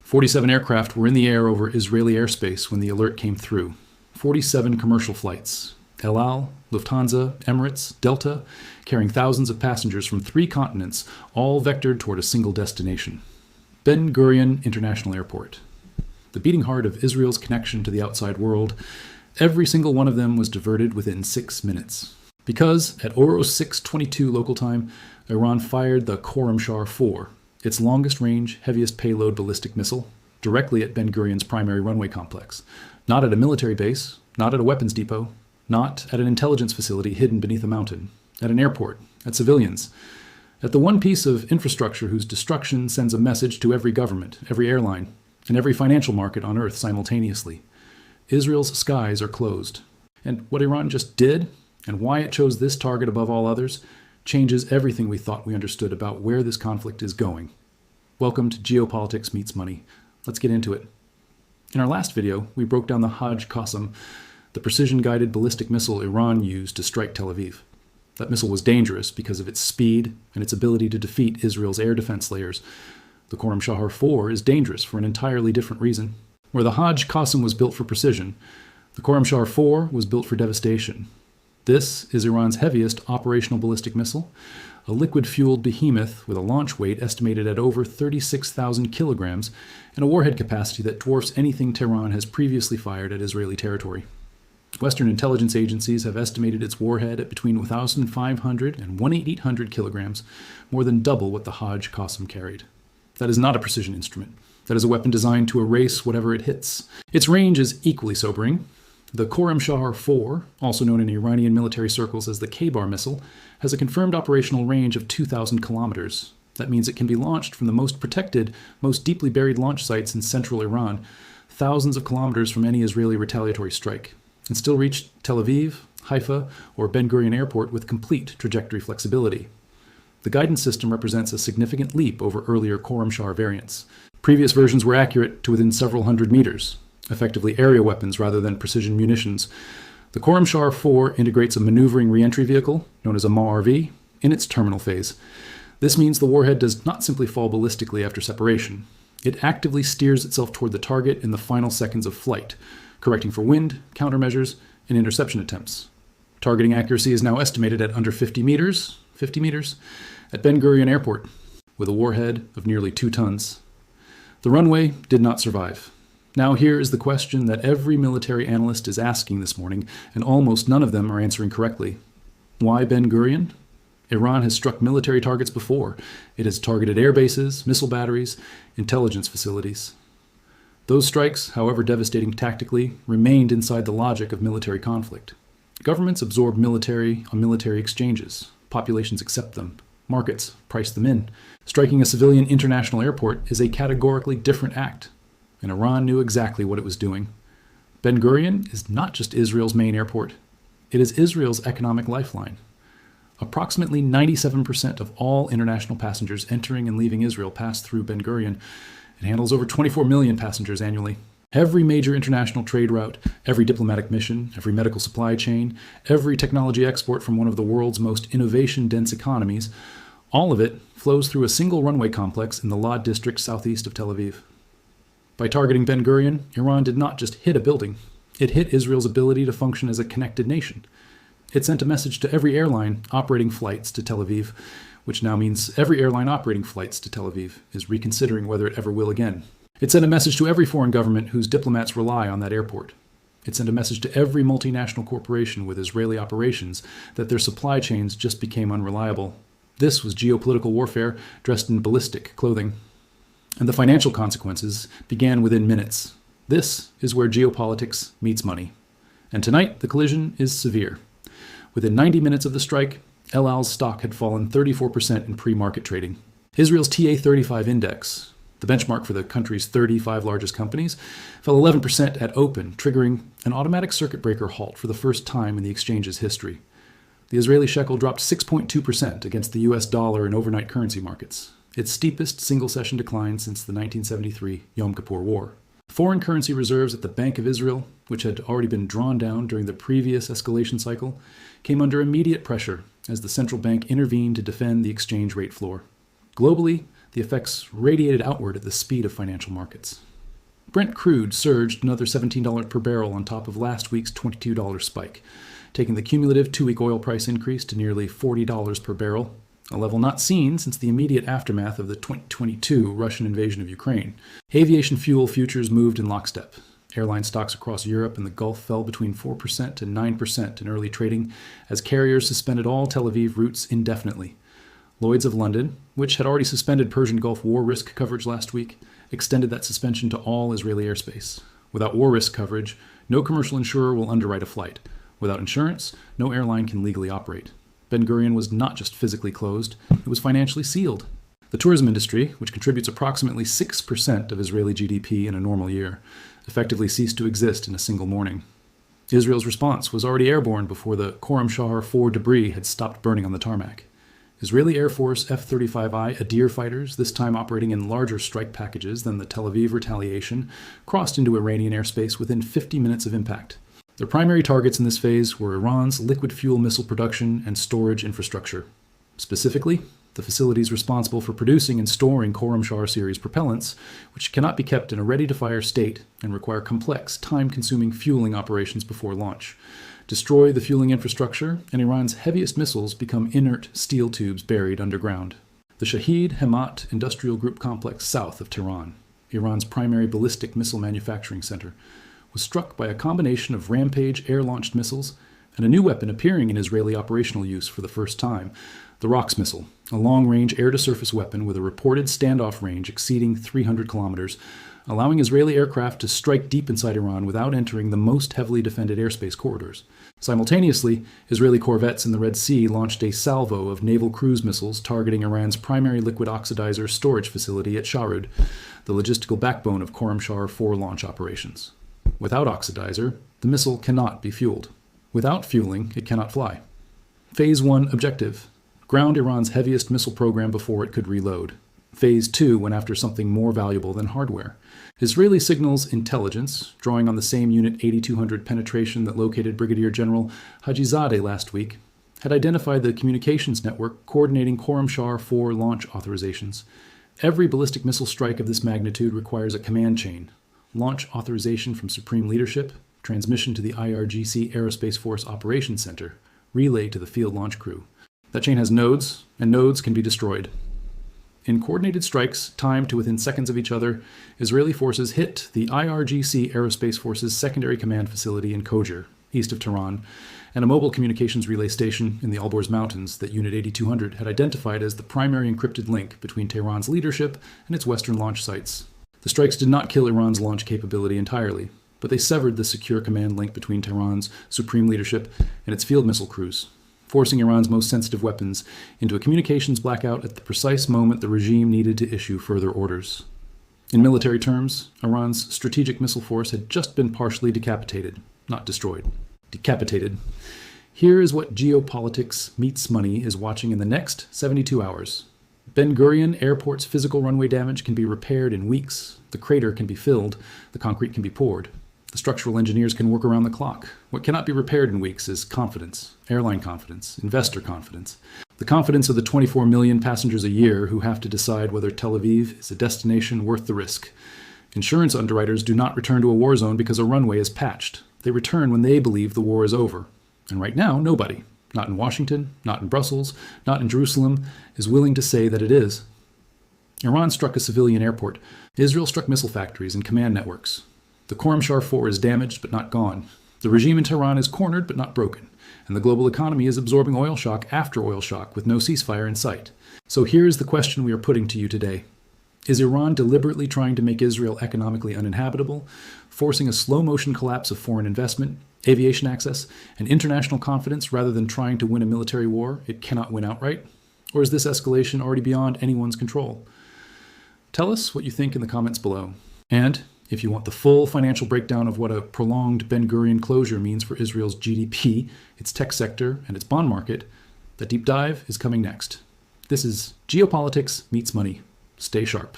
47 aircraft were in the air over Israeli airspace when the alert came through. 47 commercial flights. El Al, Lufthansa, Emirates, Delta, carrying thousands of passengers from 3 continents, all vectored toward a single destination. Ben Gurion International Airport. The beating heart of Israel's connection to the outside world, every single one of them was diverted within 6 minutes. Because, at 06:22 local time, Iran fired the Khorramshahr-4, its longest-range, heaviest payload ballistic missile, directly at Ben Gurion's primary runway complex. Not at a military base, not at a weapons depot, not at an intelligence facility hidden beneath a mountain, at an airport, at civilians, at the one piece of infrastructure whose destruction sends a message to every government, every airline, and every financial market on Earth simultaneously. Israel's skies are closed. And what Iran just did, and why it chose this target above all others, changes everything we thought we understood about where this conflict is going. Welcome to Geopolitics Meets Money. Let's get into it. In our last video, we broke down the Hajj-Qassam, the precision-guided ballistic missile Iran used to strike Tel Aviv. That missile was dangerous because of its speed and its ability to defeat Israel's air defense layers. The Khorramshahr-4 is dangerous for an entirely different reason. Where the Hajj-Qassam was built for precision, the Khorramshahr-4 was built for devastation. This is Iran's heaviest operational ballistic missile, a liquid-fueled behemoth with a launch weight estimated at over 36,000 kilograms and a warhead capacity that dwarfs anything Tehran has previously fired at Israeli territory. Western intelligence agencies have estimated its warhead at between 1,500 and 1,800 kilograms, more than double what the Hajj-Qassam carried. That is not a precision instrument. That is a weapon designed to erase whatever it hits. Its range is equally sobering. The Khorramshahr-4, also known in Iranian military circles as the Kheibar missile, has a confirmed operational range of 2,000 kilometers. That means it can be launched from the most protected, most deeply buried launch sites in central Iran, thousands of kilometers from any Israeli retaliatory strike, and still reach Tel Aviv, Haifa, or Ben Gurion Airport with complete trajectory flexibility. The guidance system represents a significant leap over earlier Khorramshahr variants. Previous versions were accurate to within several hundred meters, effectively area weapons rather than precision munitions. The Khorramshahr-4 integrates a maneuvering reentry vehicle, known as a MARV, in its terminal phase. This means the warhead does not simply fall ballistically after separation. It actively steers itself toward the target in the final seconds of flight, correcting for wind, countermeasures, and interception attempts. Targeting accuracy is now estimated at under 50 meters, at Ben Gurion Airport, with a warhead of nearly 2 tons. The runway did not survive. Now here is the question that every military analyst is asking this morning, and almost none of them are answering correctly. Why Ben Gurion? Iran has struck military targets before. It has targeted air bases, missile batteries, intelligence facilities. Those strikes, however devastating tactically, remained inside the logic of military conflict. Governments absorb military on military exchanges. Populations accept them. Markets price them in. Striking a civilian international airport is a categorically different act, and Iran knew exactly what it was doing. Ben Gurion is not just Israel's main airport. It is Israel's economic lifeline. Approximately 97% of all international passengers entering and leaving Israel pass through Ben Gurion. It handles over 24 million passengers annually. Every major international trade route, every diplomatic mission, every medical supply chain, every technology export from one of the world's most innovation-dense economies, all of it flows through a single runway complex in the Lod district southeast of Tel Aviv. By targeting Ben Gurion, Iran did not just hit a building. It hit Israel's ability to function as a connected nation. It sent a message to every airline operating flights to Tel Aviv, which now means every airline operating flights to Tel Aviv is reconsidering whether it ever will again. It sent a message to every foreign government whose diplomats rely on that airport. It sent a message to every multinational corporation with Israeli operations that their supply chains just became unreliable. This was geopolitical warfare dressed in ballistic clothing. And the financial consequences began within minutes. This is where geopolitics meets money. And tonight, the collision is severe. Within 90 minutes of the strike, El Al's stock had fallen 34% in pre-market trading. Israel's TA-35 index, the benchmark for the country's 35 largest companies, fell 11% at open, triggering an automatic circuit breaker halt for the first time in the exchange's history. The Israeli shekel dropped 6.2% against the US dollar in overnight currency markets, its steepest single-session decline since the 1973 Yom Kippur War. Foreign currency reserves at the Bank of Israel, which had already been drawn down during the previous escalation cycle, came under immediate pressure as the central bank intervened to defend the exchange rate floor. Globally, The effects radiated outward at the speed of financial markets. Brent crude surged another $17 per barrel on top of last week's $22 spike, taking the cumulative 2-week oil price increase to nearly $40 per barrel, a level not seen since the immediate aftermath of the 2022 Russian invasion of Ukraine. Aviation fuel futures moved in lockstep. Airline stocks across Europe and the Gulf fell between 4% and 9% in early trading as carriers suspended all Tel Aviv routes indefinitely. Lloyd's of London, which had already suspended Persian Gulf war risk coverage last week, extended that suspension to all Israeli airspace. Without war risk coverage, no commercial insurer will underwrite a flight. Without insurance, no airline can legally operate. Ben Gurion was not just physically closed, it was financially sealed. The tourism industry, which contributes approximately 6% of Israeli GDP in a normal year, effectively ceased to exist in a single morning. Israel's response was already airborne before the Khorramshahr-4 debris had stopped burning on the tarmac. Israeli Air Force F-35I Adir fighters, this time operating in larger strike packages than the Tel Aviv retaliation, crossed into Iranian airspace within 50 minutes of impact. Their primary targets in this phase were Iran's liquid fuel missile production and storage infrastructure. Specifically, the facilities responsible for producing and storing Khorramshahr series propellants, which cannot be kept in a ready-to-fire state and require complex, time-consuming fueling operations before launch, destroy the fueling infrastructure, and Iran's heaviest missiles become inert steel tubes buried underground. The Shahid Hemat Industrial Group complex south of Tehran, Iran's primary ballistic missile manufacturing center, was struck by a combination of Rampage air-launched missiles and a new weapon appearing in Israeli operational use for the first time, the ROX missile, a long-range air-to-surface weapon with a reported standoff range exceeding 300 kilometers, allowing Israeli aircraft to strike deep inside Iran without entering the most heavily defended airspace corridors. Simultaneously, Israeli corvettes in the Red Sea launched a salvo of naval cruise missiles targeting Iran's primary liquid oxidizer storage facility at Sharud, the logistical backbone of Khorramshahr-4 launch operations. Without oxidizer, the missile cannot be fueled. Without fueling, it cannot fly. Phase 1 objective: ground Iran's heaviest missile program before it could reload. Phase 2 went after something more valuable than hardware. Israeli signals intelligence, drawing on the same Unit 8200 penetration that located Brigadier General Hajizadeh last week, had identified the communications network coordinating Khorramshahr-4 launch authorizations. Every ballistic missile strike of this magnitude requires a command chain: launch authorization from Supreme Leadership, transmission to the IRGC Aerospace Force Operations Center, relay to the field launch crew. That chain has nodes, and nodes can be destroyed. In coordinated strikes, timed to within seconds of each other, Israeli forces hit the IRGC Aerospace Force's secondary command facility in Khojar, east of Tehran, and a mobile communications relay station in the Alborz Mountains that Unit 8200 had identified as the primary encrypted link between Tehran's leadership and its western launch sites. The strikes did not kill Iran's launch capability entirely, but they severed the secure command link between Tehran's supreme leadership and its field missile crews, forcing Iran's most sensitive weapons into a communications blackout at the precise moment the regime needed to issue further orders. In military terms, Iran's strategic missile force had just been partially decapitated, not destroyed. Decapitated. Here is what Geopolitics meets money is watching in the next 72 hours. Ben Gurion Airport's physical runway damage can be repaired in weeks. The crater can be filled. The concrete can be poured. The structural engineers can work around the clock. What cannot be repaired in weeks is confidence, airline confidence, investor confidence, the confidence of the 24 million passengers a year who have to decide whether Tel Aviv is a destination worth the risk. Insurance underwriters do not return to a war zone because a runway is patched. They return when they believe the war is over. And right now, nobody, not in Washington, not in Brussels, not in Jerusalem, is willing to say that it is. Iran struck a civilian airport. Israel struck missile factories and command networks. The Khorramshahr-4 is damaged but not gone. The regime in Tehran is cornered but not broken. And the global economy is absorbing oil shock after oil shock with no ceasefire in sight. So here is the question we are putting to you today. Is Iran deliberately trying to make Israel economically uninhabitable, forcing a slow-motion collapse of foreign investment, aviation access, and international confidence rather than trying to win a military war it cannot win outright? Or is this escalation already beyond anyone's control? Tell us what you think in the comments below. And if you want the full financial breakdown of what a prolonged Ben Gurion closure means for Israel's GDP, its tech sector, and its bond market, the deep dive is coming next. This is Geopolitics Meets Money. Stay sharp.